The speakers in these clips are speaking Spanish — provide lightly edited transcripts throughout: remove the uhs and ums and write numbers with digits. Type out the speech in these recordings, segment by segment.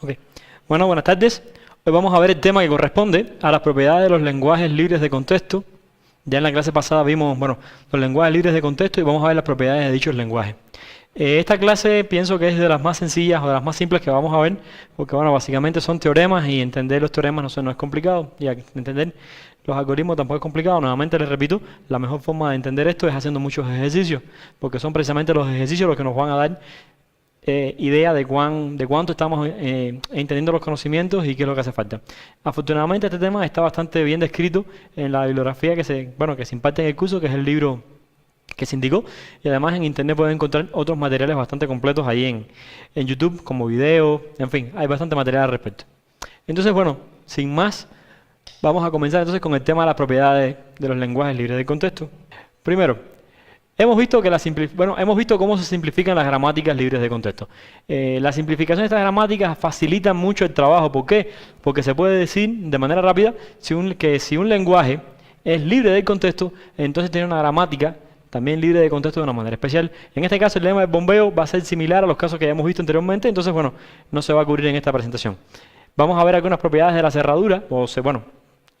Ok. Bueno, buenas tardes. Hoy vamos a ver el tema que corresponde a las propiedades de los lenguajes libres de contexto. Ya en la clase pasada vimos, bueno, los lenguajes libres de contexto y vamos a ver las propiedades de dichos lenguajes. Esta clase pienso que es de las más sencillas o de las más simples que vamos a ver, porque bueno, básicamente son teoremas y entender los teoremas no es complicado, y entender los algoritmos tampoco es complicado. Nuevamente les repito, la mejor forma de entender esto es haciendo muchos ejercicios, porque son precisamente los ejercicios los que nos van a dar idea de cuánto estamos entendiendo los conocimientos y qué es lo que hace falta. Afortunadamente este tema está bastante bien descrito en la bibliografía que se imparte en el curso, que es el libro que se indicó, y además en internet pueden encontrar otros materiales bastante completos ahí en YouTube, como videos, en fin, hay bastante material al respecto. Entonces, bueno, sin más, vamos a comenzar entonces con el tema de las propiedades de los lenguajes libres de contexto. Primero, hemos visto cómo se simplifican las gramáticas libres de contexto. La simplificación de estas gramáticas facilita mucho el trabajo. ¿Por qué? Porque se puede decir de manera rápida que si un lenguaje es libre de contexto, entonces tiene una gramática también libre de contexto de una manera especial. En este caso, el lema del bombeo va a ser similar a los casos que ya hemos visto anteriormente, entonces, bueno, no se va a cubrir en esta presentación. Vamos a ver algunas propiedades de la cerradura,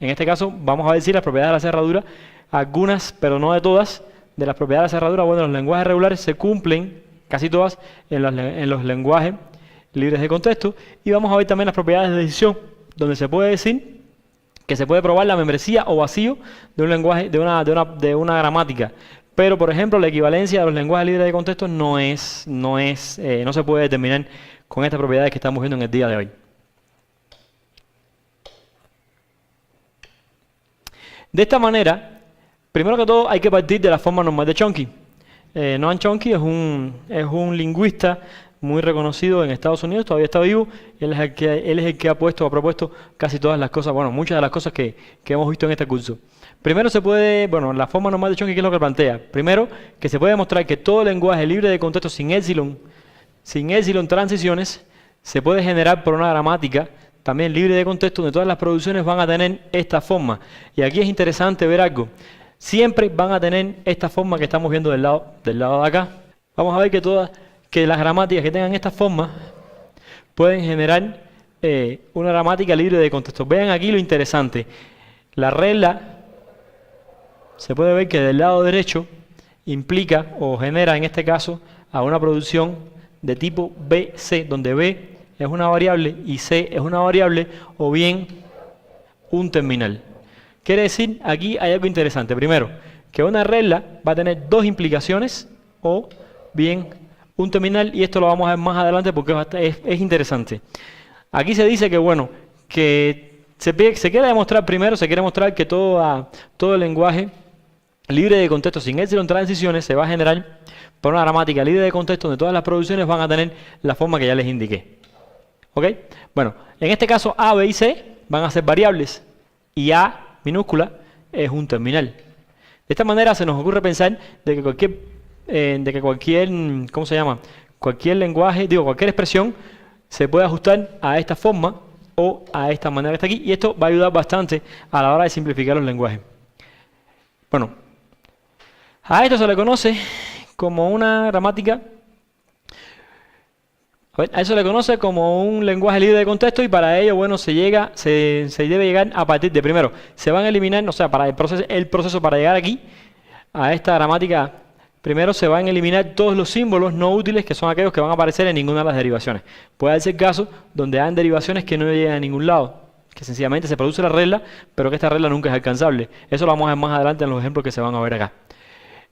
en este caso, vamos a decir las propiedades de la cerradura, algunas, pero no de todas, de las propiedades de la cerradura. Bueno, los lenguajes regulares se cumplen, casi todas, en los lenguajes libres de contexto, y vamos a ver también las propiedades de decisión, donde se puede decir que se puede probar la membresía o vacío de un lenguaje, de una gramática. Pero, por ejemplo, la equivalencia de los lenguajes libres de contexto no se puede determinar con estas propiedades que estamos viendo en el día de hoy. De esta manera, primero que todo hay que partir de la forma normal de Chomsky. Noam Chomsky es un lingüista muy reconocido en Estados Unidos, todavía está vivo. Él es el que ha propuesto casi todas las cosas, bueno, muchas de las cosas que hemos visto en este curso. Primero la forma normal de Chomsky, ¿qué es lo que plantea? Primero, que se puede demostrar que todo lenguaje libre de contexto sin épsilon transiciones, se puede generar por una gramática también libre de contexto, donde todas las producciones van a tener esta forma. Y aquí es interesante ver algo. Siempre van a tener esta forma que estamos viendo del lado de acá. Vamos a ver que las gramáticas que tengan esta forma pueden generar una gramática libre de contexto. Vean aquí lo interesante. La regla se puede ver que del lado derecho implica o genera en este caso a una producción de tipo BC, donde B es una variable y C es una variable o bien un terminal. Quiere decir, aquí hay algo interesante. Primero, que una regla va a tener dos implicaciones o bien un terminal, y esto lo vamos a ver más adelante porque es interesante. Aquí se dice que, bueno, que se quiere demostrar que todo el lenguaje libre de contexto sin épsilon transiciones se va a generar por una gramática libre de contexto donde todas las producciones van a tener la forma que ya les indiqué. ¿Ok? Bueno, en este caso A, B y C van a ser variables y A minúscula es un terminal. De esta manera se nos ocurre pensar de que cualquier lenguaje, cualquier expresión se puede ajustar a esta forma o a esta manera que está aquí, y esto va a ayudar bastante a la hora de simplificar los lenguajes. Bueno, a esto se le conoce como una gramática, a eso se le conoce como un lenguaje libre de contexto, y para ello, bueno, se debe llegar a partir de, primero, se van a eliminar, para el proceso para llegar aquí, a esta gramática, primero se van a eliminar todos los símbolos no útiles, que son aquellos que van a aparecer en ninguna de las derivaciones. Puede ser caso donde hayan derivaciones que no llegan a ningún lado, que sencillamente se produce la regla, pero que esta regla nunca es alcanzable. Eso lo vamos a ver más adelante en los ejemplos que se van a ver acá.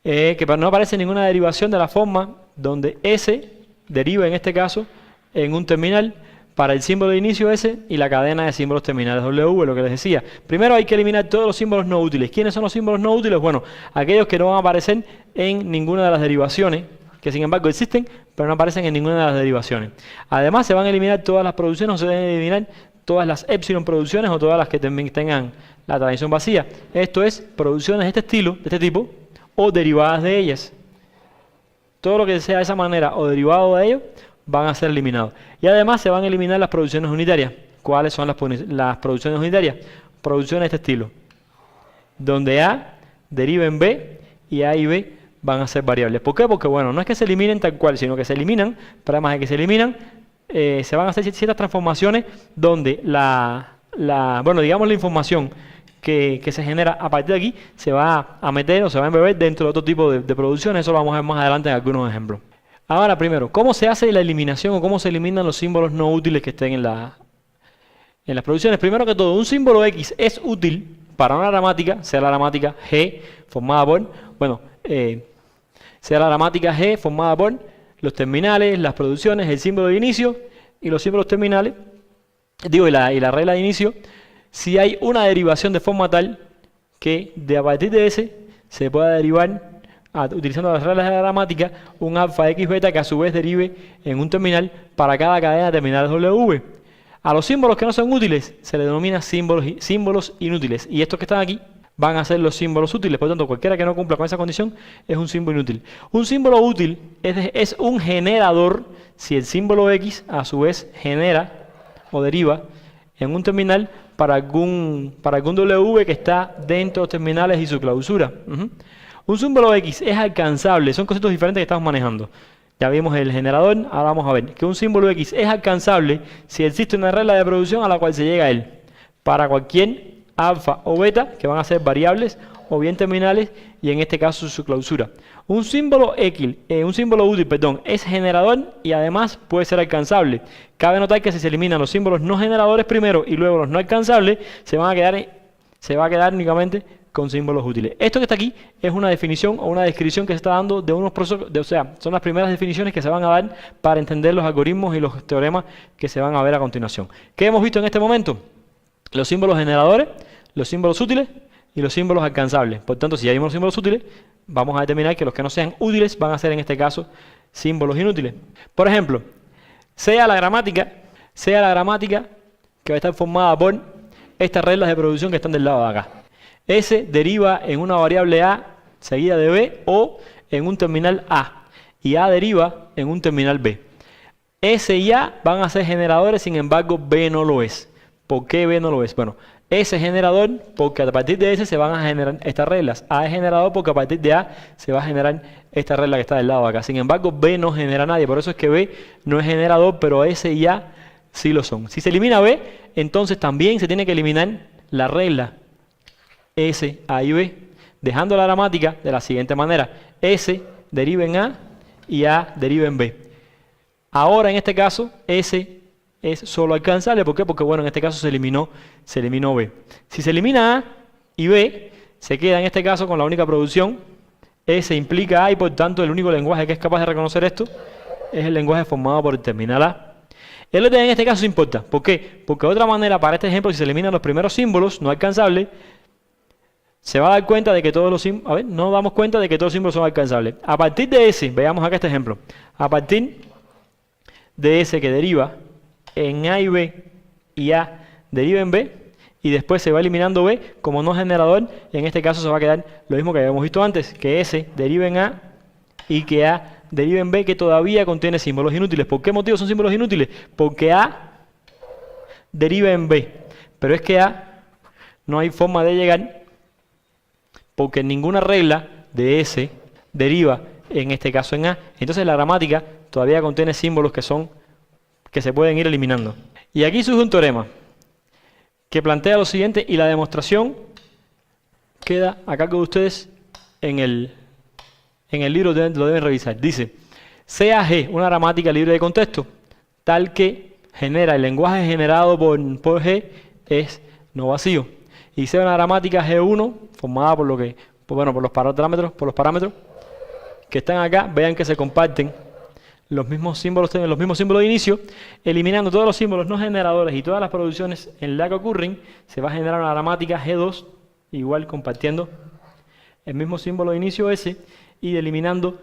Que no aparece ninguna derivación de la forma donde S deriva en este caso en un terminal para el símbolo de inicio S y la cadena de símbolos terminales W, lo que les decía. Primero hay que eliminar todos los símbolos no útiles. ¿Quiénes son los símbolos no útiles? Bueno, aquellos que no van a aparecer en ninguna de las derivaciones, que sin embargo existen, pero no aparecen en ninguna de las derivaciones. Además, se van a eliminar todas las producciones, o se deben eliminar todas las épsilon producciones o todas las que también tengan la transición vacía. Esto es, producciones de este tipo, o derivadas de ellas. Todo lo que sea de esa manera o derivado de ello van a ser eliminados. Y además se van a eliminar las producciones unitarias. ¿Cuáles son las producciones unitarias? Producciones de este estilo, donde A deriva en B y A y B van a ser variables. ¿Por qué? Porque, bueno, no es que se eliminen tal cual, sino que se eliminan, pero además de que se eliminan, se van a hacer ciertas transformaciones donde bueno, digamos la información que se genera a partir de aquí se va a meter o se va a embeber dentro de otro tipo de producciones. Eso lo vamos a ver más adelante en algunos ejemplos. Ahora, primero, ¿cómo se hace la eliminación o cómo se eliminan los símbolos no útiles que estén en las producciones? Primero que todo, un símbolo X es útil para una gramática, sea la gramática G formada por, bueno, sea la gramática G formada por los terminales, las producciones, el símbolo de inicio y los símbolos terminales, digo, y la regla de inicio, si hay una derivación de forma tal que a partir de ese se pueda derivar, utilizando las reglas de la gramática, un alfa x beta que a su vez derive en un terminal para cada cadena de terminales W. A los símbolos que no son útiles se les denomina símbolos inútiles. Y estos que están aquí van a ser los símbolos útiles. Por lo tanto, cualquiera que no cumpla con esa condición es un símbolo inútil. Un símbolo útil es un generador si el símbolo X a su vez genera o deriva en un terminal para algún W que está dentro de los terminales y su clausura. Un símbolo X es alcanzable, son conceptos diferentes que estamos manejando. Ya vimos el generador, ahora vamos a ver que un símbolo X es alcanzable si existe una regla de producción a la cual se llega a él. Para cualquier alfa o beta, que van a ser variables o bien terminales, y en este caso su clausura. Un símbolo útil, es generador y además puede ser alcanzable. Cabe notar que si se eliminan los símbolos no generadores primero y luego los no alcanzables, se va a quedar únicamente con símbolos útiles. Esto que está aquí es una definición o una descripción que se está dando de unos procesos, o sea, son las primeras definiciones que se van a dar para entender los algoritmos y los teoremas que se van a ver a continuación. ¿Qué hemos visto en este momento? Los símbolos generadores, los símbolos útiles y los símbolos alcanzables. Por tanto, si hay unos símbolos útiles, vamos a determinar que los que no sean útiles van a ser en este caso símbolos inútiles. Por ejemplo, sea la gramática que va a estar formada por estas reglas de producción que están del lado de acá. S deriva en una variable A seguida de B o en un terminal A. Y A deriva en un terminal B. S y A van a ser generadores, sin embargo B no lo es. ¿Por qué B no lo es? Bueno, S es generador porque a partir de S se van a generar estas reglas. A es generador porque a partir de A se va a generar esta regla que está del lado de acá. Sin embargo, B no genera nadie. Por eso es que B no es generador, pero S y A sí lo son. Si se elimina B, entonces también se tiene que eliminar la regla S, A y B, dejando la gramática de la siguiente manera. S deriva en A y A deriva en B. Ahora en este caso S es solo alcanzable. ¿Por qué? Porque bueno, en este caso se eliminó B. Si se elimina A y B, se queda en este caso con la única producción. S implica A y por tanto el único lenguaje que es capaz de reconocer esto es el lenguaje formado por el terminal A. El orden en este caso importa. ¿Por qué? Porque de otra manera, para este ejemplo, si se eliminan los primeros símbolos no alcanzables, se va a dar cuenta de que todos los símbolos, no damos cuenta de que todos los símbolos son alcanzables. A partir de S, veamos acá este ejemplo, a partir de S que deriva en A y B y A deriva en B y después se va eliminando B como no generador, en este caso se va a quedar lo mismo que habíamos visto antes, que S deriva en A y que A deriva en B, que todavía contiene símbolos inútiles. ¿Por qué motivo son símbolos inútiles? Porque A deriva en B, pero es que A no hay forma de llegar porque ninguna regla de S deriva en este caso en A. Entonces la gramática todavía contiene símbolos que se pueden ir eliminando. Y aquí surge un teorema que plantea lo siguiente, y la demostración queda a cargo de ustedes en el libro, lo deben revisar. Dice, sea G una gramática libre de contexto, tal que genera el lenguaje generado por G es no vacío. Y sea una gramática G1 formada por los parámetros que están acá, vean que se comparten los mismos símbolos de inicio, eliminando todos los símbolos no generadores y todas las producciones en la que ocurren, se va a generar una gramática G2, igual compartiendo el mismo símbolo de inicio S, y eliminando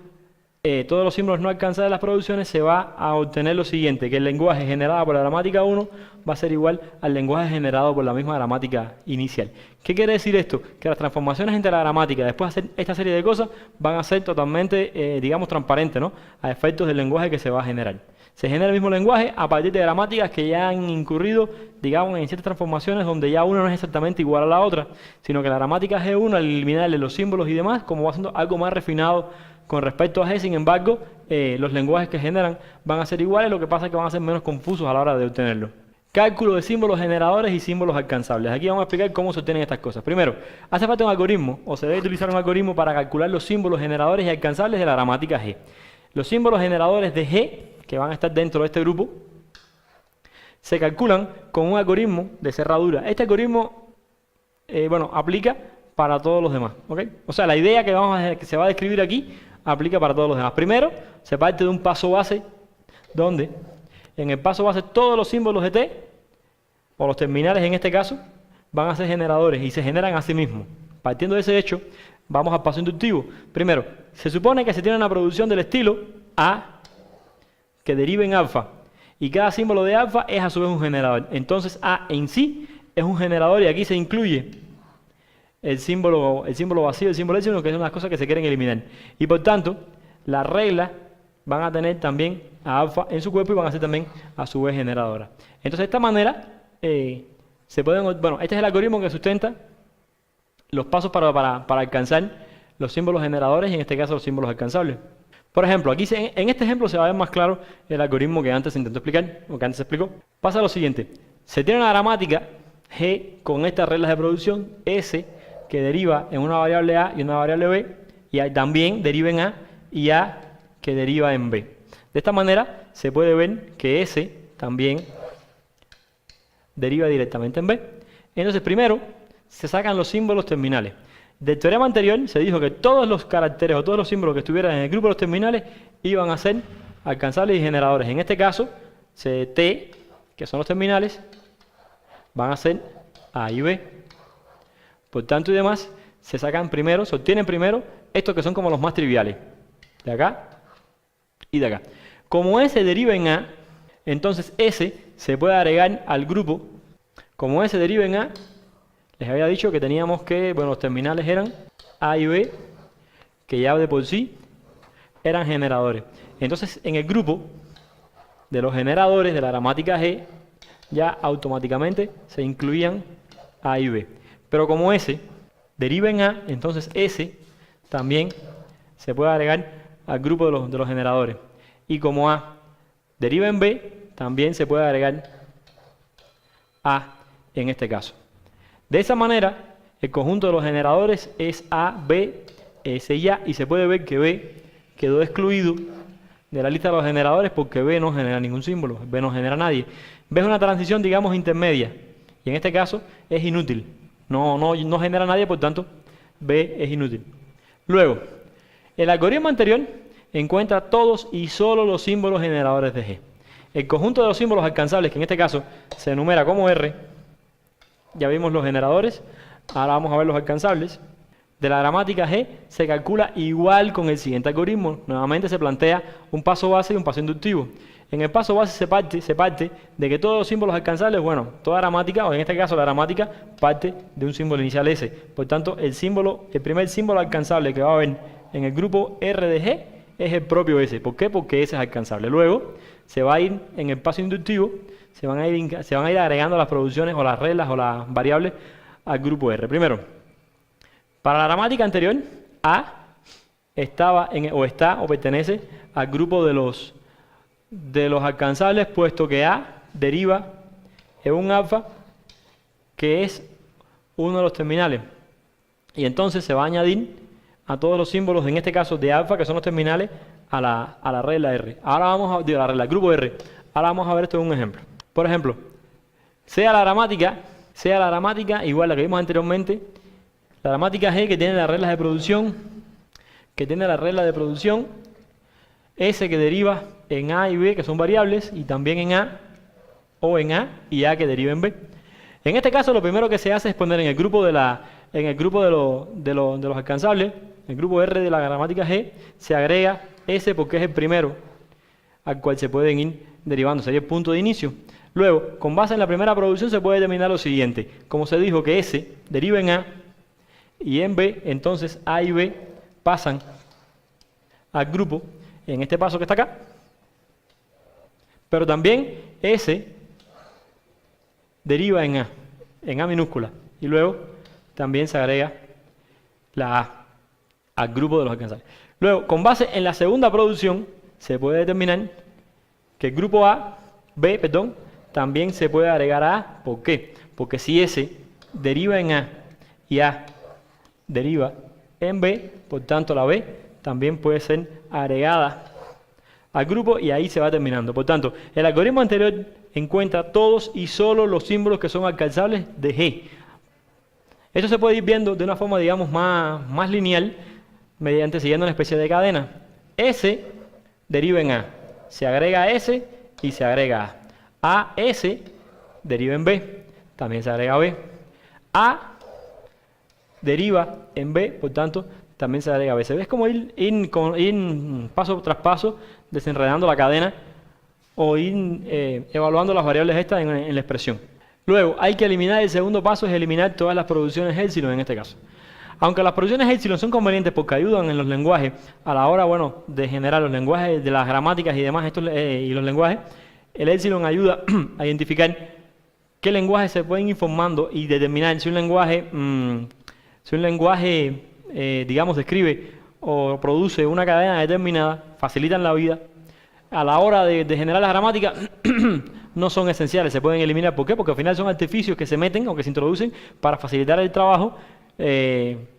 todos los símbolos no alcanzados de las producciones, se va a obtener lo siguiente, que el lenguaje generado por la gramática 1 va a ser igual al lenguaje generado por la misma gramática inicial. ¿Qué quiere decir esto? Que las transformaciones entre la gramática, después de hacer esta serie de cosas, van a ser totalmente, digamos, transparentes, ¿no?, a efectos del lenguaje que se va a generar. Se genera el mismo lenguaje a partir de gramáticas que ya han incurrido, digamos, en ciertas transformaciones donde ya una no es exactamente igual a la otra, sino que la gramática G1, al eliminarle los símbolos y demás, como va siendo algo más refinado con respecto a G, sin embargo, los lenguajes que generan van a ser iguales, lo que pasa es que van a ser menos confusos a la hora de obtenerlo. Cálculo de símbolos generadores y símbolos alcanzables. Aquí vamos a explicar cómo se obtienen estas cosas. Primero, hace falta un algoritmo, o se debe utilizar un algoritmo para calcular los símbolos generadores y alcanzables de la gramática G. Los símbolos generadores de G, que van a estar dentro de este grupo, se calculan con un algoritmo de cerradura. Este algoritmo, aplica para todos los demás, ¿ok? O sea, la idea que se va a describir aquí aplica para todos los demás. Primero, se parte de un paso base donde en el paso base todos los símbolos de T, o los terminales en este caso, van a ser generadores y se generan a sí mismos. Partiendo de ese hecho, vamos al paso inductivo. Primero, se supone que se tiene una producción del estilo A que deriva en alfa, y cada símbolo de alfa es a su vez un generador. Entonces A en sí es un generador y aquí se incluye el símbolo vacío, el símbolo epsilon, que es una de las cosas que se quieren eliminar. Y por tanto, las reglas van a tener también a alfa en su cuerpo y van a ser también a su vez generadoras. Entonces de esta manera este es el algoritmo que sustenta los pasos para alcanzar los símbolos generadores y en este caso los símbolos alcanzables. Por ejemplo, aquí en este ejemplo se va a ver más claro el algoritmo que antes se intentó explicar, o que antes se explicó. Pasa lo siguiente, se tiene una gramática G con estas reglas de producción, S que deriva en una variable A y una variable B, y también deriva en A y A que deriva en B. De esta manera se puede ver que S también deriva directamente en B. Entonces primero se sacan los símbolos terminales. Del teorema anterior se dijo que todos los caracteres o todos los símbolos que estuvieran en el grupo de los terminales iban a ser alcanzables y generadores. En este caso, T, que son los terminales, van a ser A y B. Por tanto y demás, se obtienen primero estos que son como los más triviales. De acá y de acá. Como S deriva en A, entonces S se puede agregar al grupo. Como S deriva en A, les había dicho que teníamos que, los terminales eran A y B, que ya de por sí eran generadores. Entonces, en el grupo de los generadores de la gramática G, ya automáticamente se incluían A y B. Pero como S deriva en A, entonces S también se puede agregar al grupo de los generadores. Y como A deriva en B, también se puede agregar A en este caso. De esa manera, el conjunto de los generadores es A, B, S y A, y se puede ver que B quedó excluido de la lista de los generadores porque B no genera ningún símbolo, B no genera nadie. B es una transición, digamos, intermedia, y en este caso es inútil. No genera nadie, por tanto, B es inútil. Luego, el algoritmo anterior encuentra todos y solo los símbolos generadores de G. El conjunto de los símbolos alcanzables, que en este caso se enumera como R, ya vimos los generadores, ahora vamos a ver los alcanzables, de la gramática G se calcula igual con el siguiente algoritmo. Nuevamente se plantea un paso base y un paso inductivo. En el paso base se parte de que todos los símbolos alcanzables, toda gramática, o en este caso la gramática, parte de un símbolo inicial S. Por tanto, el primer símbolo alcanzable que va a haber en el grupo R de G es el propio S. ¿Por qué? Porque S es alcanzable. Luego, se va a ir en el paso inductivo, se van a ir agregando las producciones o las reglas o las variables al grupo R. Primero, para la gramática anterior, A está o pertenece al grupo de los alcanzables, puesto que A deriva en un alfa que es uno de los terminales. Y entonces se va a añadir a todos los símbolos, en este caso de alfa, que son los terminales, a la regla R. Ahora vamos a al grupo R. Ahora vamos a ver esto en un ejemplo. Por ejemplo, sea la gramática igual a la que vimos anteriormente, la gramática G que tiene las reglas de producción, S que deriva en A y B, que son variables, y también en A y A que deriva en B. En este caso, lo primero que se hace es poner en el grupo de los alcanzables, el grupo R de la gramática G, se agrega S porque es el primero al cual se pueden ir derivando, sería el punto de inicio. Luego, con base en la primera producción se puede determinar lo siguiente. Como se dijo que S deriva en A y en B, entonces A y B pasan al grupo en este paso que está acá. Pero también S deriva en A minúscula. Y luego también se agrega la A. al grupo de los alcanzables. Luego, con base en la segunda producción, se puede determinar que el grupo B, también se puede agregar a A. ¿Por qué? Porque si S deriva en A y A deriva en B, por tanto la B también puede ser agregada al grupo y ahí se va terminando. Por tanto, el algoritmo anterior encuentra todos y solo los símbolos que son alcanzables de G. Esto se puede ir viendo de una forma, digamos, más lineal, mediante siguiendo una especie de cadena. S deriva en A, se agrega a S y se agrega A. S deriva en B, también se agrega a B. A deriva en B, por tanto, también se agrega a B. Se ve como ir paso tras paso desenredando la cadena o ir evaluando las variables estas en la expresión. Luego, hay que eliminar, el segundo paso es eliminar todas las producciones épsilon en este caso. Aunque las producciones épsilon son convenientes porque ayudan en los lenguajes a la hora, de generar los lenguajes de las gramáticas y demás, y los lenguajes, el épsilon ayuda a identificar qué lenguajes se pueden ir formando y determinar si un lenguaje, digamos, describe o produce una cadena determinada, facilitan la vida. A la hora de generar las gramáticas, no son esenciales, se pueden eliminar. ¿Por qué? Porque al final son artificios que se meten o que se introducen para facilitar el trabajo,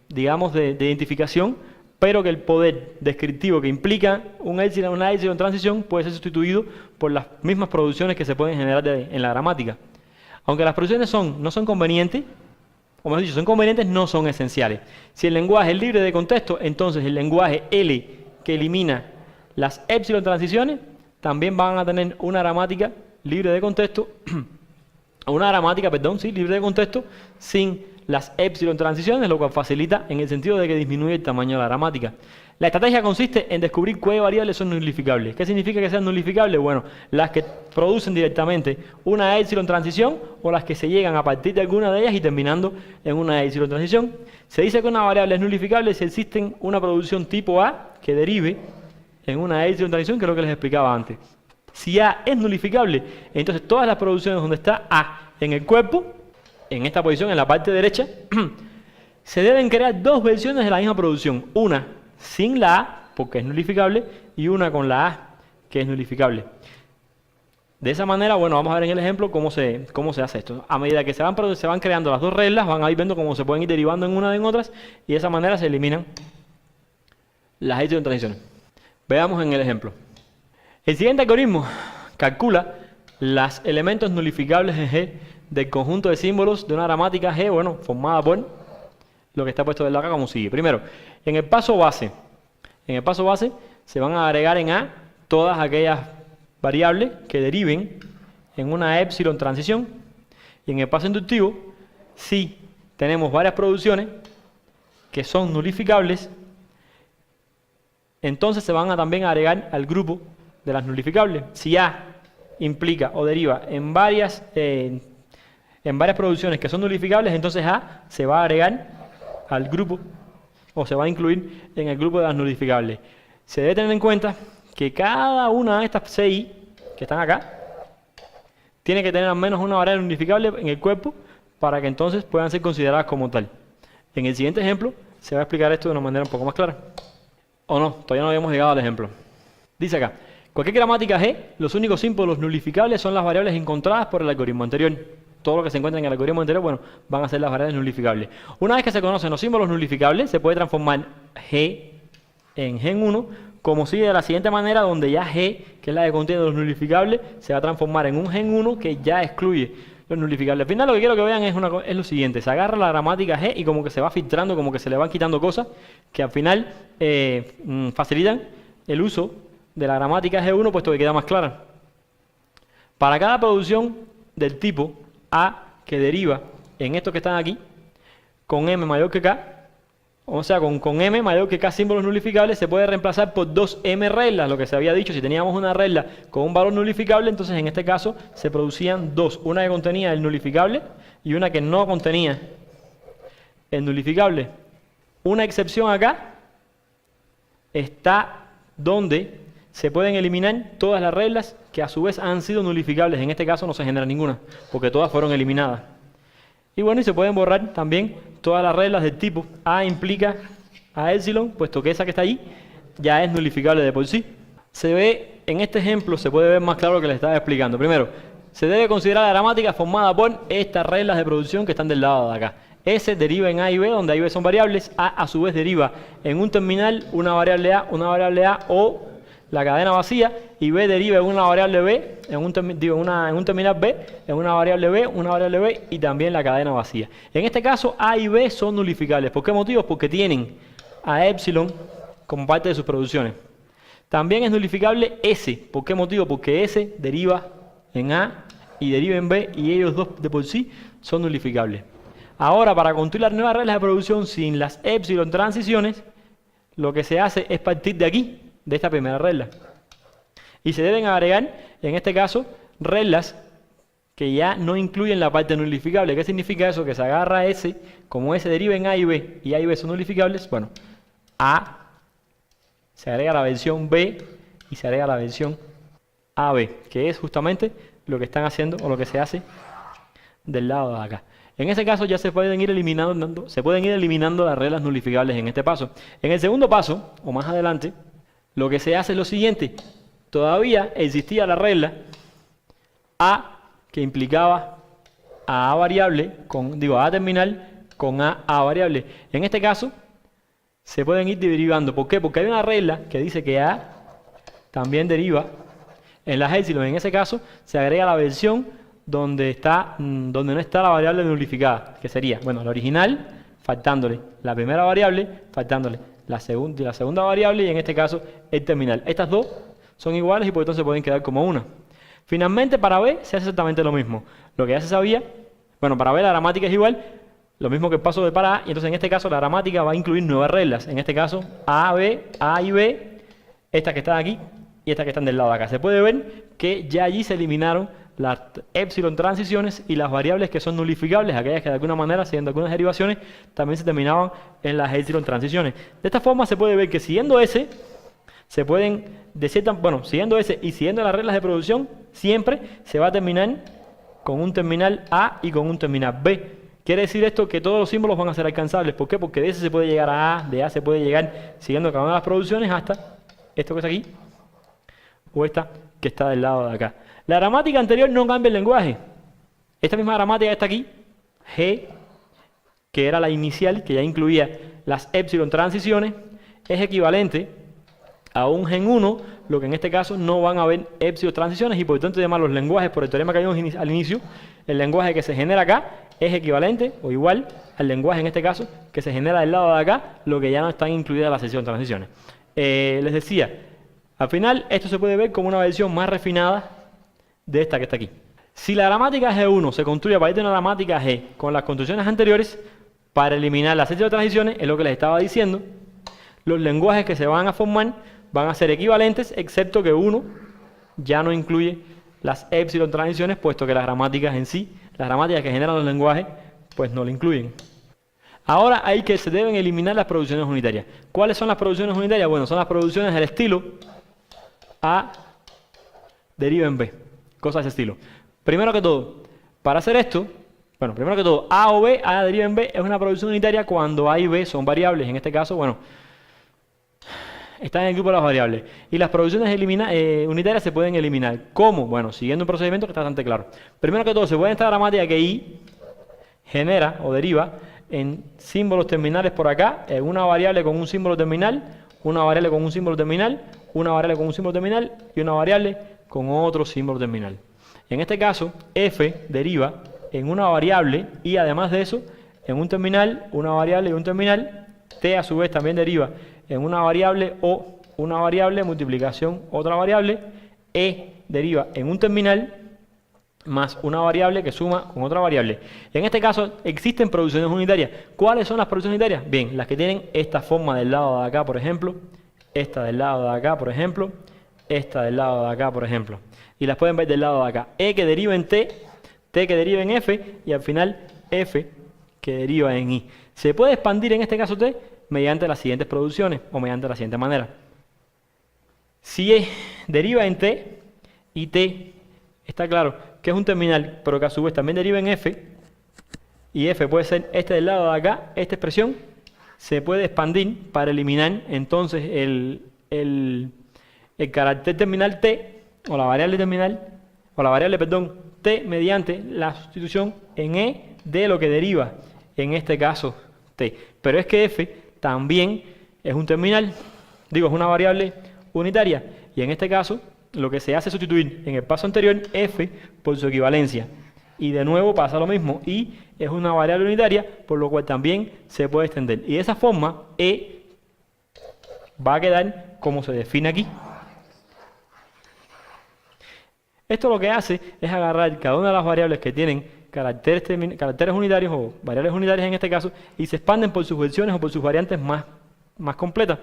digamos, de identificación, pero que el poder descriptivo que implica una épsilon transición puede ser sustituido por las mismas producciones que se pueden generar en la gramática. Aunque las producciones no son convenientes, o mejor dicho, son convenientes, no son esenciales. Si el lenguaje es libre de contexto, entonces el lenguaje L que elimina las épsilon transiciones también van a tener una gramática libre de contexto, libre de contexto sin las épsilon transiciones, lo cual facilita en el sentido de que disminuye el tamaño de la gramática. La estrategia consiste en descubrir qué variables son nulificables. ¿Qué significa que sean nulificables? Bueno, las que producen directamente una épsilon transición o las que se llegan a partir de alguna de ellas y terminando en una épsilon transición. Se dice que una variable es nulificable si existe una producción tipo A que derive en una épsilon transición, que es lo que les explicaba antes. Si A es nulificable, entonces todas las producciones donde está A en el cuerpo, en esta posición, en la parte derecha, se deben crear dos versiones de la misma producción. Una sin la A, porque es nulificable, y una con la A, que es nulificable. De esa manera, vamos a ver en el ejemplo cómo se hace esto. A medida que se van creando las dos reglas, van a ir viendo cómo se pueden ir derivando en unas en otras, y de esa manera se eliminan las épsilon transiciones. Veamos en el ejemplo. El siguiente algoritmo calcula los elementos nulificables en G del conjunto de símbolos de una gramática G, formada por lo que está puesto de acá como sigue. Primero, en el paso base se van a agregar en A todas aquellas variables que deriven en una épsilon transición. Y en el paso inductivo, si tenemos varias producciones que son nulificables, entonces se van a también agregar al grupo de las nulificables. Si A implica o deriva en varias producciones que son nulificables, entonces A se va a agregar al grupo o se va a incluir en el grupo de las nulificables. Se debe tener en cuenta que cada una de estas CI que están acá tiene que tener al menos una variable nulificable en el cuerpo para que entonces puedan ser consideradas como tal. En el siguiente ejemplo se va a explicar esto de una manera un poco más clara. ¿O no? Todavía no habíamos llegado al ejemplo. Dice acá, cualquier gramática G, los únicos símbolos nulificables son las variables encontradas por el algoritmo anterior. Todo lo que se encuentra en el algoritmo anterior, van a ser las variables nulificables. Una vez que se conocen los símbolos nulificables, se puede transformar G en Gen1, como sigue de la siguiente manera, donde ya G, que es la que contiene los nulificables, se va a transformar en un Gen1 que ya excluye los nulificables. Al final lo que quiero que vean es lo siguiente: se agarra la gramática G y como que se va filtrando, como que se le van quitando cosas que al final facilitan el uso de la gramática G1, puesto que queda más clara. Para cada producción del tipo A que deriva en estos que están aquí, con M mayor que K, o sea, con M mayor que K símbolos nulificables, se puede reemplazar por dos M reglas, lo que se había dicho. Si teníamos una regla con un valor nulificable, entonces en este caso se producían dos, una que contenía el nulificable y una que no contenía el nulificable. Una excepción acá está donde se pueden eliminar todas las reglas que a su vez han sido nulificables. En este caso no se genera ninguna, porque todas fueron eliminadas. Y se pueden borrar también todas las reglas del tipo A implica a epsilon, puesto que esa que está ahí ya es nulificable de por sí. Se ve, en este ejemplo se puede ver más claro lo que les estaba explicando. Primero, se debe considerar la gramática formada por estas reglas de producción que están del lado de acá. S deriva en A y B, donde A y B son variables. A su vez deriva en un terminal una variable A o la cadena vacía, y B deriva en una variable B, en un terminal B, en una variable B y también la cadena vacía. En este caso A y B son nulificables. ¿Por qué motivos? Porque tienen a epsilon como parte de sus producciones. También es nulificable S. ¿Por qué motivo? Porque S deriva en A y deriva en B, y ellos dos de por sí son nulificables. Ahora, para construir las nuevas reglas de producción sin las epsilon transiciones, lo que se hace es partir de aquí, de esta primera regla. Y se deben agregar, en este caso, reglas que ya no incluyen la parte nulificable. ¿Qué significa eso? Que se agarra S, como S deriva en A y B, y A y B son nulificables, bueno, A se agrega la versión B y se agrega la versión AB, que es justamente lo que están haciendo o lo que se hace del lado de acá. En ese caso ya se pueden ir eliminando las reglas nulificables en este paso. En el segundo paso, o más adelante, lo que se hace es lo siguiente. Todavía existía la regla A, que implicaba a A variable, A terminal con A variable. En este caso, se pueden ir derivando. ¿Por qué? Porque hay una regla que dice que A también deriva en las epsilon. En ese caso, se agrega la versión donde no está la variable nulificada, que sería, bueno, la original, faltándole la primera variable, faltándole la segunda variable, y en este caso el terminal. Estas dos son iguales y por entonces pueden quedar como una. Finalmente, para B se hace exactamente lo mismo. Lo que ya se sabía, bueno, para B la gramática es igual, lo mismo que el paso de para A, y entonces en este caso la gramática va a incluir nuevas reglas. En este caso, A y B, estas que están aquí y estas que están del lado de acá. Se puede ver que ya allí se eliminaron las epsilon transiciones y las variables que son nulificables, aquellas que de alguna manera, haciendo algunas derivaciones, también se terminaban en las epsilon transiciones. De esta forma se puede ver que siguiendo S, siguiendo S y siguiendo las reglas de producción, siempre se va a terminar con un terminal A y con un terminal B. Quiere decir esto que todos los símbolos van a ser alcanzables. ¿Por qué? Porque de S se puede llegar a A, de A se puede llegar, siguiendo cada una de las producciones, hasta esto que está aquí, o esta que está del lado de acá. La gramática anterior no cambia el lenguaje. Esta misma gramática está aquí, G, que era la inicial, que ya incluía las epsilon transiciones, es equivalente a un gen 1, lo que en este caso no van a haber epsilon transiciones, y por tanto llamar los lenguajes, por el teorema que vimos al inicio, el lenguaje que se genera acá es equivalente o igual al lenguaje en este caso que se genera del lado de acá, lo que ya no están incluidas las epsilon transiciones. Les decía, al final esto se puede ver como una versión más refinada de esta que está aquí. Si la gramática G1 se construye a partir de una gramática G con las construcciones anteriores, para eliminar las epsilon transiciones, es lo que les estaba diciendo, los lenguajes que se van a formar van a ser equivalentes, excepto que uno ya no incluye las epsilon transiciones, puesto que las gramáticas en sí, las gramáticas que generan los lenguajes, pues no lo incluyen. Ahora se deben eliminar las producciones unitarias. ¿Cuáles son las producciones unitarias? Bueno, son las producciones del estilo A deriva en B. Cosas de ese estilo. Primero que todo, para hacer esto, A o B, A deriva en B, es una producción unitaria cuando A y B son variables. En este caso, bueno, están en el grupo de las variables. Y las producciones unitarias se pueden eliminar. ¿Cómo? Bueno, siguiendo un procedimiento que está bastante claro. Primero que todo, se puede esta gramática que I genera o deriva en símbolos terminales por acá, en una variable con un símbolo terminal, una variable con un símbolo terminal, una variable con un símbolo terminal y una variable con otro símbolo terminal. En este caso, F deriva en una variable y además de eso, en un terminal, una variable y un terminal. T a su vez también deriva en una variable o una variable, multiplicación, otra variable. E deriva en un terminal más una variable que suma con otra variable. En este caso existen producciones unitarias. ¿Cuáles son las producciones unitarias? Bien, las que tienen esta forma del lado de acá, por ejemplo, esta del lado de acá, por ejemplo, esta del lado de acá, por ejemplo. Y las pueden ver del lado de acá. E que deriva en T, T que deriva en F y al final F que deriva en I. Se puede expandir en este caso T mediante las siguientes producciones o mediante la siguiente manera. Si E deriva en T y T está claro que es un terminal, pero que a su vez también deriva en F, y F puede ser este del lado de acá, esta expresión, se puede expandir para eliminar entonces el carácter terminal t, o la variable terminal, o la variable, perdón, t, mediante la sustitución en e de lo que deriva, en este caso t. Pero es que f también es un terminal, digo, es una variable unitaria, y en este caso lo que se hace es sustituir en el paso anterior f por su equivalencia. Y de nuevo pasa lo mismo, y es una variable unitaria, por lo cual también se puede extender. Y de esa forma, e va a quedar como se define aquí. Esto lo que hace es agarrar cada una de las variables que tienen caracteres unitarios o variables unitarias en este caso, y se expanden por sus versiones o por sus variantes más completas.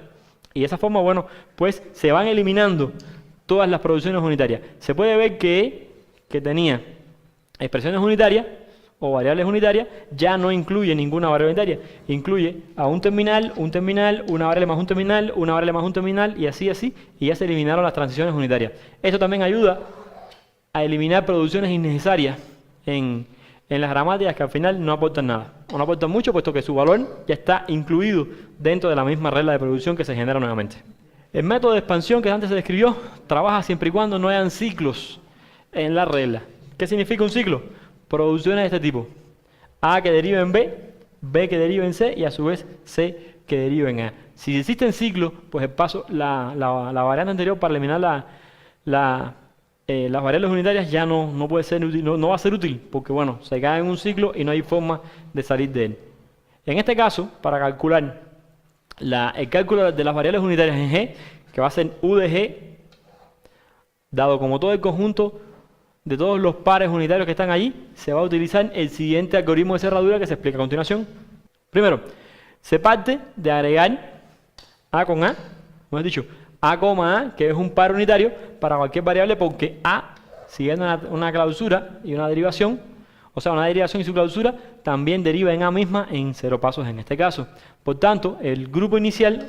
Y de esa forma, bueno, pues se van eliminando todas las producciones unitarias. Se puede ver que tenía expresiones unitarias o variables unitarias, ya no incluye ninguna variable unitaria. Incluye a un terminal, una variable más un terminal, una variable más un terminal, y así, y ya se eliminaron las transiciones unitarias. Esto también ayuda a eliminar producciones innecesarias en las gramáticas que al final no aportan nada, o no aportan mucho, puesto que su valor ya está incluido dentro de la misma regla de producción que se genera nuevamente. El método de expansión que antes se describió trabaja siempre y cuando no hayan ciclos en la regla. ¿Qué significa un ciclo? Producciones de este tipo: A que deriva en B, B que deriva en C, y a su vez C que deriva en A. Si existen ciclos, pues la variante anterior para eliminar las variables unitarias ya no puede ser útil, no va a ser útil, porque bueno, se cae en un ciclo y no hay forma de salir de él. En este caso, para calcular el cálculo de las variables unitarias en G, que va a ser U de G, dado como todo el conjunto de todos los pares unitarios que están allí, se va a utilizar el siguiente algoritmo de cerradura que se explica a continuación. Primero, se parte de agregar A con A, hemos dicho A, A, que es un par unitario para cualquier variable, porque A, siguiendo una clausura y una derivación, o sea, una derivación y su clausura, también deriva en A misma en 0 pasos en este caso. Por tanto, el grupo inicial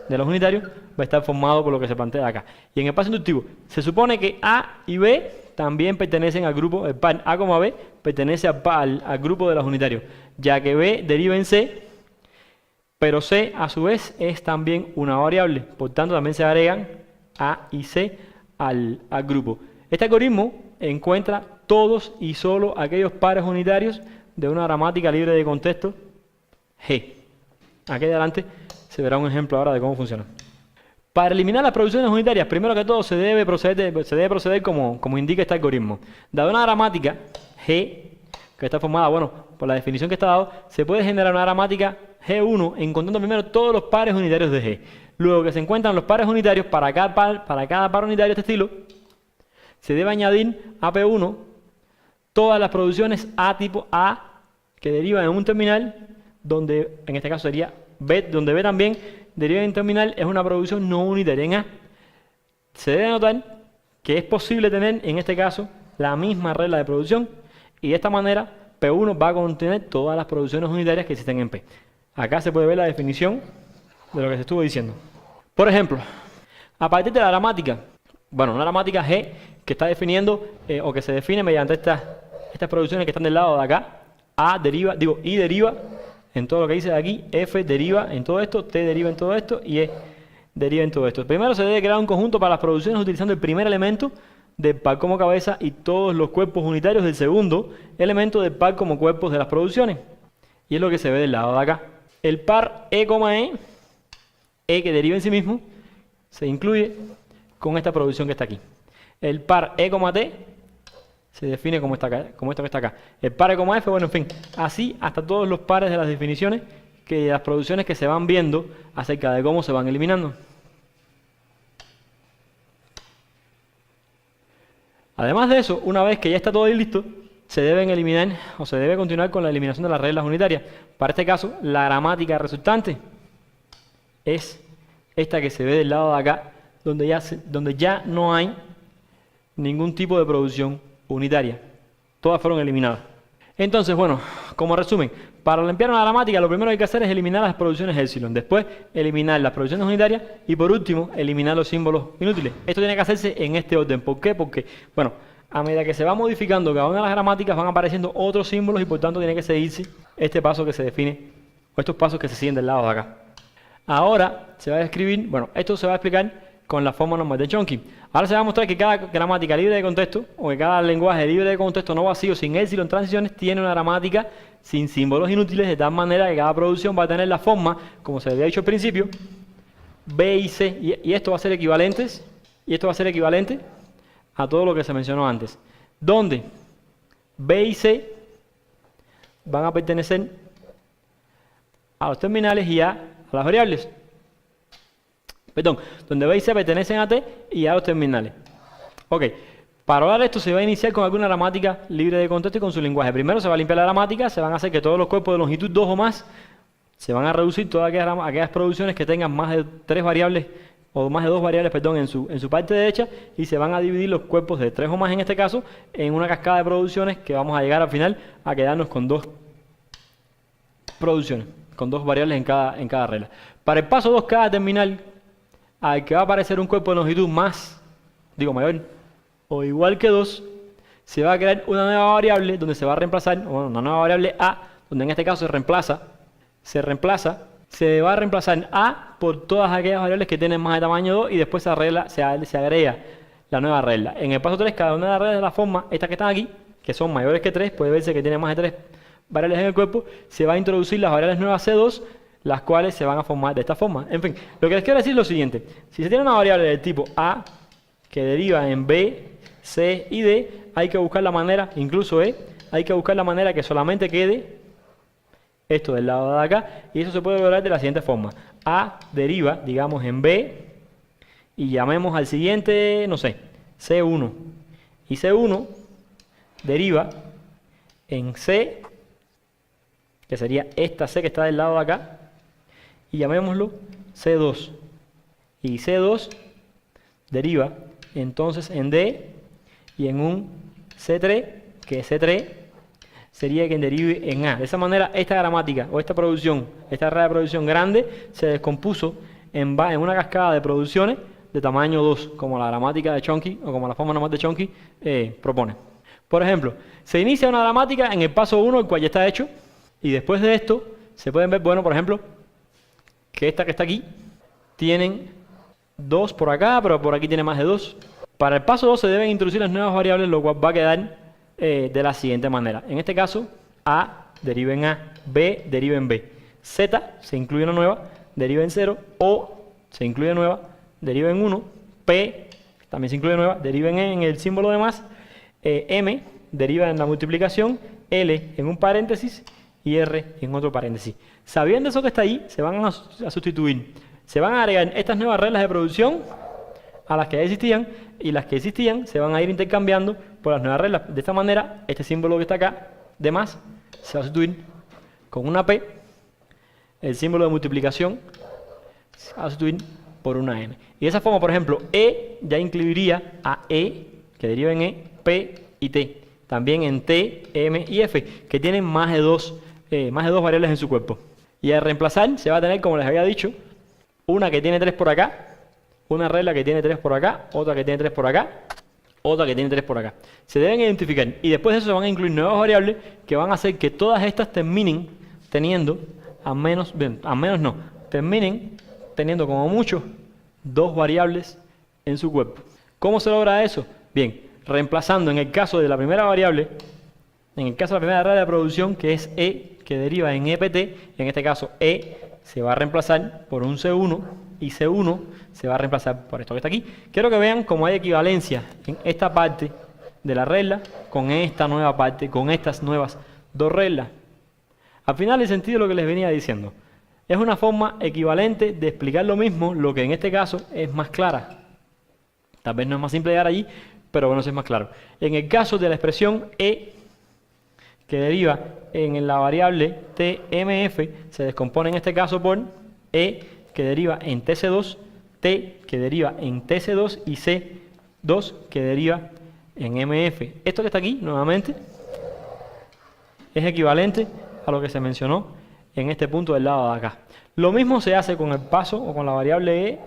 de los unitarios va a estar formado por lo que se plantea acá. Y en el paso inductivo, se supone que A y B también pertenecen al grupo, el par A, B pertenece al grupo de los unitarios, ya que B deriva en C, pero C a su vez es también una variable, por tanto también se agregan A y C al grupo. Este algoritmo encuentra todos y solo aquellos pares unitarios de una gramática libre de contexto G. Aquí adelante se verá un ejemplo ahora de cómo funciona. Para eliminar las producciones unitarias, primero que todo se debe proceder como indica este algoritmo. Dada una gramática G, que está formada, bueno, por la definición que está dado, se puede generar una gramática G1 encontrando primero todos los pares unitarios de G. Luego que se encuentran los pares unitarios para cada par unitario de este estilo, se debe añadir a P1 todas las producciones A tipo A que derivan en un terminal, donde en este caso sería B, donde B también deriva en terminal, es una producción no unitaria en A. Se debe notar que es posible tener en este caso la misma regla de producción, y de esta manera P1 va a contener todas las producciones unitarias que existen en P. Acá se puede ver la definición de lo que se estuvo diciendo. Por ejemplo, a partir de la gramática, bueno, una gramática G que está definiendo o que se define mediante estas producciones que están del lado de acá. I deriva en todo lo que dice de aquí, F deriva en todo esto, T deriva en todo esto y E deriva en todo esto. Primero se debe crear un conjunto para las producciones utilizando el primer elemento del par como cabeza y todos los cuerpos unitarios del segundo elemento del par como cuerpos de las producciones. Y es lo que se ve del lado de acá. El par E, E que deriva en sí mismo, se incluye con esta producción que está aquí. El par E, T se define como esto que está acá. El par E, F, bueno, en fin, así hasta todos los pares de las definiciones, que las producciones que se van viendo acerca de cómo se van eliminando. Además de eso, una vez que ya está todo listo, se deben eliminar o se debe continuar con la eliminación de las reglas unitarias. Para este caso, la gramática resultante es esta que se ve del lado de acá, donde ya no hay ningún tipo de producción unitaria. Todas fueron eliminadas. Entonces, bueno, como resumen, para limpiar una gramática lo primero que hay que hacer es eliminar las producciones epsilon, después eliminar las producciones unitarias y por último eliminar los símbolos inútiles. Esto tiene que hacerse en este orden. ¿Por qué? Porque, bueno, a medida que se va modificando cada una de las gramáticas van apareciendo otros símbolos y por tanto tiene que seguirse este paso que se define o estos pasos que se siguen del lado de acá. Ahora se va a escribir, bueno, esto se va a explicar con la forma normal de Chomsky. Ahora se va a mostrar que cada gramática libre de contexto, o que cada lenguaje libre de contexto no vacío, sin épsilon transiciones, tiene una gramática sin símbolos inútiles, de tal manera que cada producción va a tener la forma, como se había dicho al principio, B y C, y esto va a ser equivalentes, y esto va a ser equivalente a todo lo que se mencionó antes, donde B y C van a pertenecer a los terminales y a las variables. Perdón, donde B y C pertenecen a T y a los terminales. Ok, para hablar de esto se va a iniciar con alguna gramática libre de contexto y con su lenguaje. Primero se va a limpiar la gramática, se van a hacer que todos los cuerpos de longitud 2 o más, se van a reducir todas aquellas producciones que tengan más de 3 variables, o más de 2 variables, perdón, en su parte derecha, y se van a dividir los cuerpos de 3 o más en este caso, en una cascada de producciones que vamos a llegar al final a quedarnos con 2 producciones, con 2 variables en cada regla. Para el paso 2, cada terminal al que va a aparecer un cuerpo de longitud mayor o igual que 2, se va a crear una nueva variable donde se va a reemplazar, bueno, una nueva variable A, donde en este caso se va a reemplazar A por todas aquellas variables que tienen más de tamaño 2 y después se agrega la nueva regla. En el paso 3, cada una de las reglas de la forma, estas que están aquí, que son mayores que 3, puede verse que tiene más de 3 variables en el cuerpo, se va a introducir las variables nuevas C2, las cuales se van a formar de esta forma. En fin, lo que les quiero decir es lo siguiente: si se tiene una variable del tipo A que deriva en B, C y D, hay que buscar la manera, incluso E, hay que buscar la manera que solamente quede esto del lado de acá, y eso se puede lograr de la siguiente forma: A deriva, digamos, en B, y llamemos al siguiente, no sé, C1, y C1 deriva en C, que sería esta C que está del lado de acá, y llamémoslo C2, y C2 deriva entonces en D y en un C3, que C3 sería quien derive en A. De esa manera, esta gramática o esta producción, esta regla de producción grande, se descompuso en una cascada de producciones de tamaño 2, como la gramática de Chomsky o como la forma normal de Chomsky propone. Por ejemplo, se inicia una gramática en el paso 1, el cual ya está hecho, y después de esto se pueden ver, bueno, por ejemplo, que esta que está aquí tienen 2 por acá, pero por aquí tiene más de 2. Para el paso 2 se deben introducir las nuevas variables, lo cual va a quedar de la siguiente manera. En este caso, A deriva en A, B deriva en B, Z se incluye una nueva, deriva en 0, O se incluye nueva, deriva en 1, P también se incluye nueva, deriva en el símbolo de más, M deriva en la multiplicación, L en un paréntesis y R en otro paréntesis. Sabiendo eso que está ahí, se van a sustituir, se van a agregar estas nuevas reglas de producción a las que ya existían, y las que existían se van a ir intercambiando por las nuevas reglas. De esta manera, este símbolo que está acá, de más, se va a sustituir con una P, el símbolo de multiplicación se va a sustituir por una N. Y de esa forma, por ejemplo, E ya incluiría a E, que deriva en E, P y T. También en T, M y F, que tienen más de dos variables en su cuerpo. Y al reemplazar, se va a tener, como les había dicho, una que tiene 3 por acá, una regla que tiene 3 por acá, otra que tiene 3 por acá, otra que tiene 3 por acá. Se deben identificar, y después de eso se van a incluir nuevas variables que van a hacer que todas estas terminen teniendo, terminen teniendo como mucho 2 variables en su cuerpo. ¿Cómo se logra eso? Bien, reemplazando en el caso de la primera variable, en el caso de la primera regla de producción, que es E, que deriva en EPT, en este caso E se va a reemplazar por un C1 y C1 se va a reemplazar por esto que está aquí. Quiero que vean cómo hay equivalencia en esta parte de la regla con esta nueva parte, con estas nuevas 2 reglas. Al final el sentido de lo que les venía diciendo es una forma equivalente de explicar lo mismo, lo que en este caso es más clara. Tal vez no es más simple llegar allí, pero bueno, eso es más claro. En el caso de la expresión E, que deriva en la variable TMF, se descompone en este caso por E, que deriva en TC2, T, que deriva en TC2 y C2, que deriva en MF. Esto que está aquí, nuevamente, es equivalente a lo que se mencionó en este punto del lado de acá. Lo mismo se hace con el paso o con la variable E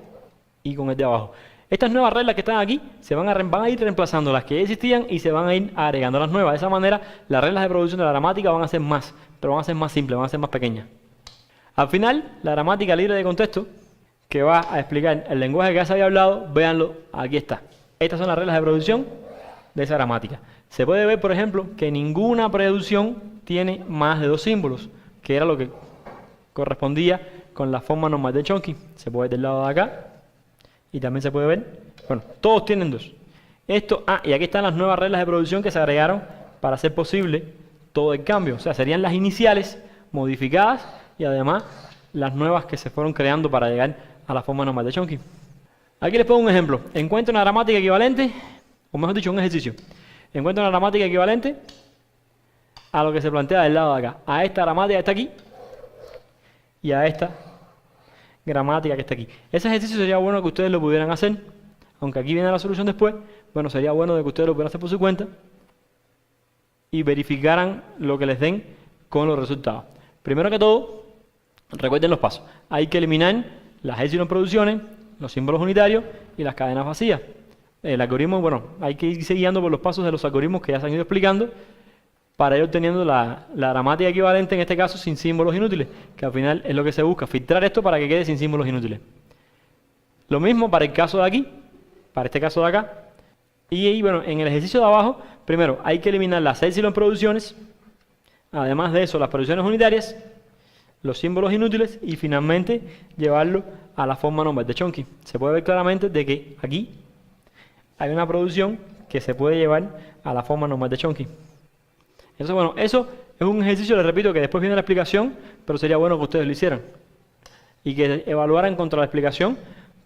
y con el de abajo. Estas nuevas reglas que están aquí van a ir reemplazando las que ya existían y se van a ir agregando las nuevas. De esa manera, las reglas de producción de la gramática van a ser más, pero van a ser más simples, van a ser más pequeñas. Al final, la gramática libre de contexto, que va a explicar el lenguaje que ya se había hablado, véanlo, aquí está. Estas son las reglas de producción de esa gramática. Se puede ver, por ejemplo, que ninguna producción tiene más de 2 símbolos, que era lo que correspondía con la forma normal de Chomsky. Se puede ver del lado de acá y también se puede ver, bueno, todos tienen 2. Esto, y aquí están las nuevas reglas de producción que se agregaron para hacer posible todo el cambio. O sea, serían las iniciales modificadas y además las nuevas que se fueron creando para llegar a la forma normal de Chomsky. Aquí les pongo un ejemplo. Encuentro una gramática equivalente, o mejor dicho, un ejercicio. Encuentro una gramática equivalente a lo que se plantea del lado de acá. A esta gramática que está aquí y a esta gramática que está aquí. Ese ejercicio sería bueno que ustedes lo pudieran hacer, aunque aquí viene la solución después. Bueno, sería bueno de que ustedes lo pudieran hacer por su cuenta y verificaran lo que les den con los resultados. Primero que todo, recuerden los pasos. Hay que eliminar las épsilon producciones, los símbolos unitarios y las cadenas vacías. El algoritmo, bueno, hay que irse guiando por los pasos de los algoritmos que ya se han ido explicando para ir obteniendo la gramática equivalente, en este caso sin símbolos inútiles, que al final es lo que se busca, filtrar esto para que quede sin símbolos inútiles. Lo mismo para el caso de aquí, para este caso de acá. Y bueno, en el ejercicio de abajo, primero hay que eliminar las épsilon producciones, además de eso las producciones unitarias, los símbolos inútiles y finalmente llevarlo a la forma normal de Chomsky. Se puede ver claramente de que aquí hay una producción que se puede llevar a la forma normal de Chomsky. Eso, bueno, eso es un ejercicio, les repito, que después viene la explicación, pero sería bueno que ustedes lo hicieran y que evaluaran contra la explicación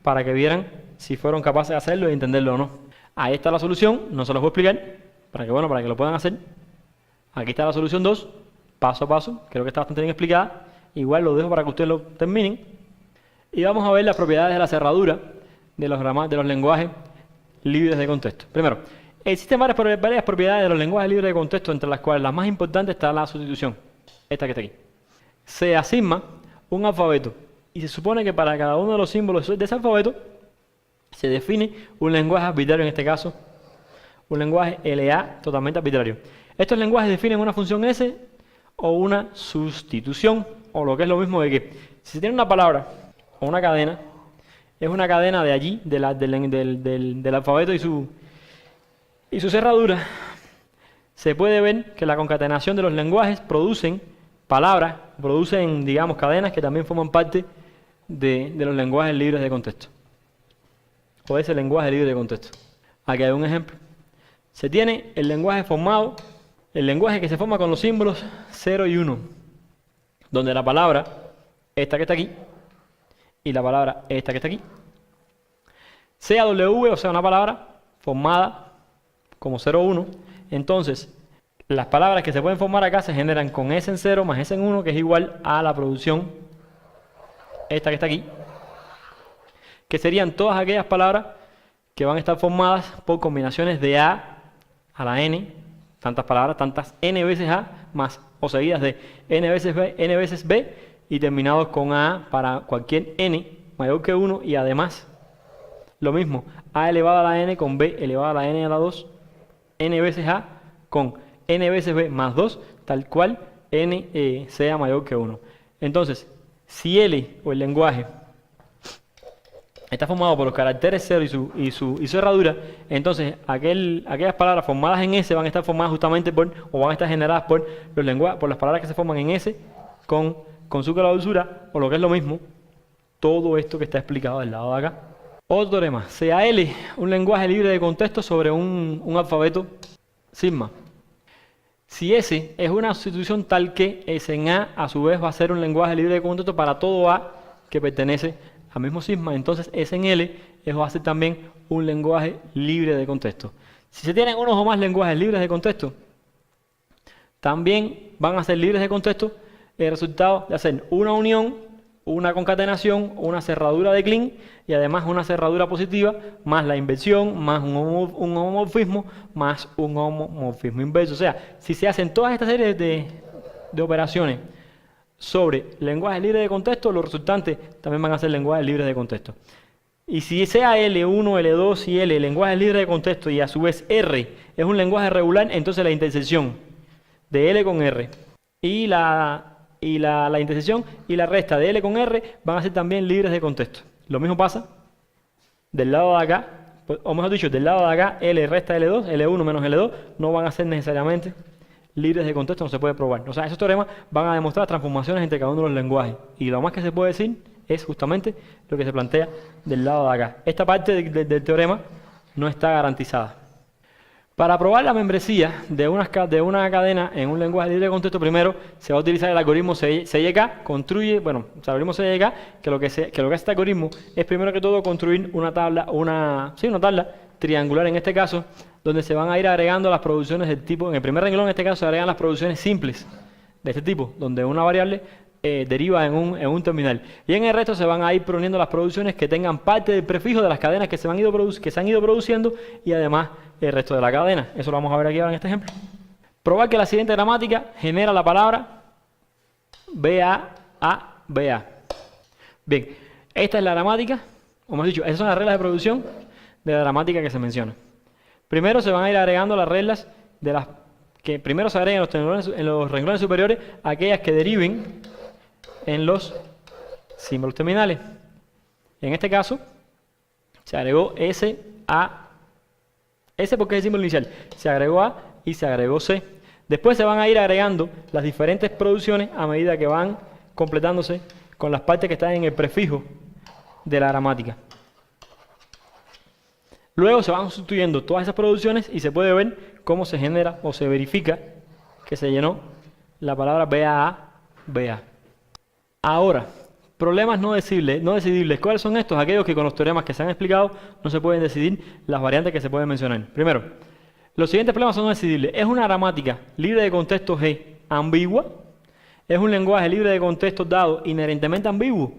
para que vieran si fueron capaces de hacerlo y entenderlo o no. Ahí está la solución, no se los voy a explicar, para que lo puedan hacer. Aquí está la solución 2, paso a paso, creo que está bastante bien explicada. Igual lo dejo para que ustedes lo terminen. Y vamos a ver las propiedades de la cerradura de los lenguajes libres de contexto. Primero, existen varias propiedades de los lenguajes libres de contexto, entre las cuales la más importante está la sustitución, esta que está aquí. Se asigna un alfabeto y se supone que para cada uno de los símbolos de ese alfabeto se define un lenguaje arbitrario, en este caso un lenguaje LA totalmente arbitrario. Estos lenguajes definen una función S o una sustitución, o lo que es lo mismo de que si se tiene una palabra o una cadena, es una cadena de allí, del alfabeto y su cerradura. Se puede ver que la concatenación de los lenguajes producen palabras, producen, digamos, cadenas que también forman parte de los lenguajes libres de contexto, o ese lenguaje libre de contexto. Aquí hay un ejemplo. Se tiene el lenguaje formado, el lenguaje que se forma con los símbolos 0 y 1, donde la palabra, esta que está aquí, y la palabra esta que está aquí, sea W, o sea, una palabra formada como 0 o 1, entonces las palabras que se pueden formar acá se generan con S en 0 más S en 1, que es igual a la producción, esta que está aquí, que serían todas aquellas palabras que van a estar formadas por combinaciones de A a la N, tantas palabras, tantas N veces A, más o seguidas de N veces B, y terminados con A para cualquier N mayor que 1, y además lo mismo, A elevado a la N con B elevado a la N a la 2, N veces A con N veces B más 2, tal cual N sea mayor que 1. Entonces, si L, o el lenguaje, está formado por los caracteres 0 y su cerradura, entonces aquellas palabras formadas en S van a estar formadas justamente o van a estar generadas por las palabras que se forman en S con su clausura, o lo que es lo mismo, todo esto que está explicado del lado de acá. Otro teorema, sea L un lenguaje libre de contexto sobre un alfabeto sigma. Si S es una sustitución tal que S en A su vez va a ser un lenguaje libre de contexto para todo A que pertenece al mismo sigma, entonces S en L va a ser también un lenguaje libre de contexto. Si se tienen unos o más lenguajes libres de contexto, también van a ser libres de contexto el resultado de hacer una unión, una concatenación, una cerradura de Kleene y además una cerradura positiva, más la inversión, más un homomorfismo, más un homomorfismo inverso. O sea, si se hacen todas estas series de operaciones sobre lenguajes libres de contexto, los resultantes también van a ser lenguajes libres de contexto. Y si sea L1, L2 y L lenguajes libres de contexto y a su vez R es un lenguaje regular, entonces la intersección de L con R y la y la intersección y la resta de L con R van a ser también libres de contexto. Lo mismo pasa del lado de acá, o mejor dicho, del lado de acá, L resta L2, L1 menos L2, no van a ser necesariamente libres de contexto, no se puede probar. O sea, esos teoremas van a demostrar transformaciones entre cada uno de los lenguajes. Y lo más que se puede decir es justamente lo que se plantea del lado de acá. Esta parte del teorema no está garantizada. Para probar la membresía de una cadena en un lenguaje libre de contexto, primero se va a utilizar el algoritmo CYK, el algoritmo CYK, que lo que hace este algoritmo es primero que todo construir una tabla triangular en este caso, donde se van a ir agregando las producciones del tipo, en el primer renglón en este caso se agregan las producciones simples de este tipo, donde una variable deriva en un terminal. Y en el resto se van a ir poniendo las producciones que tengan parte del prefijo de las cadenas que se han ido produciendo y además el resto de la cadena. Eso lo vamos a ver aquí ahora en este ejemplo. Probar que la siguiente gramática genera la palabra BA. Bien, esta es la gramática, o mejor dicho, esas son las reglas de producción de la gramática que se menciona. Primero se van a ir agregando las reglas de las que primero se agregan en los renglones superiores, aquellas que deriven en los símbolos terminales. En este caso se agregó A. S porque es el símbolo inicial. Se agregó A y se agregó C. Después se van a ir agregando las diferentes producciones a medida que van completándose con las partes que están en el prefijo de la gramática. Luego se van sustituyendo todas esas producciones y se puede ver cómo se genera o se verifica que se llenó la palabra BA. Ahora, problemas no decidibles. ¿Cuáles son estos? Aquellos que con los teoremas que se han explicado no se pueden decidir las variantes que se pueden mencionar. Primero, los siguientes problemas son no decidibles. ¿Es una gramática libre de contexto G ambigua? ¿Es un lenguaje libre de contexto dado inherentemente ambiguo?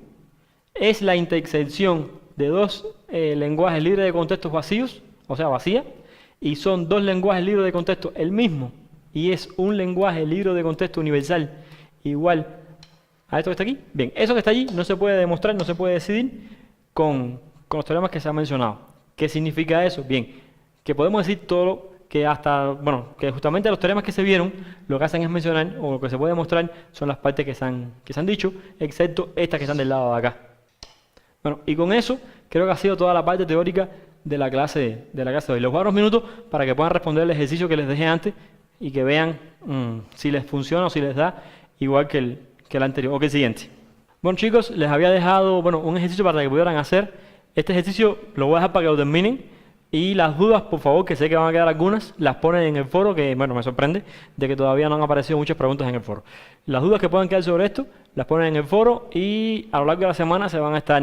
¿Es la intersección de dos lenguajes libres de contextos vacíos, o sea, vacía? ¿Y son dos lenguajes libres de contexto el mismo? ¿Y es un lenguaje libre de contexto universal igual a esto que está aquí? Bien, eso que está allí no se puede demostrar, no se puede decidir con los teoremas que se han mencionado. ¿Qué significa eso? Bien, que podemos decir todo que que justamente los teoremas que se vieron lo que hacen es mencionar, o lo que se puede demostrar son las partes que se han dicho, excepto estas que están del lado de acá. Bueno, y con eso creo que ha sido toda la parte teórica de la clase de hoy. Les voy a dar unos minutos para que puedan responder el ejercicio que les dejé antes y que vean si les funciona o si les da igual que el anterior o que el siguiente. Bueno, chicos, les había dejado un ejercicio para que pudieran hacer. Este ejercicio lo voy a dejar para que lo terminen. Y las dudas, por favor, que sé que van a quedar algunas, las ponen en el foro, que me sorprende de que todavía no han aparecido muchas preguntas en el foro. Las dudas que puedan quedar sobre esto, las ponen en el foro y a lo largo de la semana se van a estar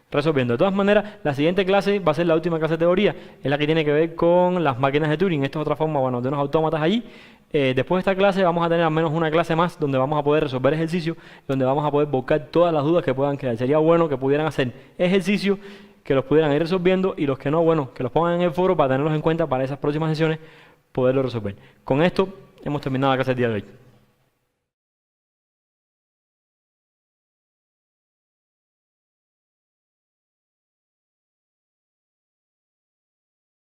resolviendo. De todas maneras, la siguiente clase va a ser la última clase de teoría, es la que tiene que ver con las máquinas de Turing. Esta es otra forma, de unos autómatas allí. Después de esta clase vamos a tener al menos una clase más donde vamos a poder resolver ejercicios, donde vamos a poder buscar todas las dudas que puedan quedar. Sería bueno que pudieran hacer ejercicios, que los pudieran ir resolviendo, y los que no, que los pongan en el foro para tenerlos en cuenta para esas próximas sesiones, poderlos resolver. Con esto hemos terminado la clase del día de hoy.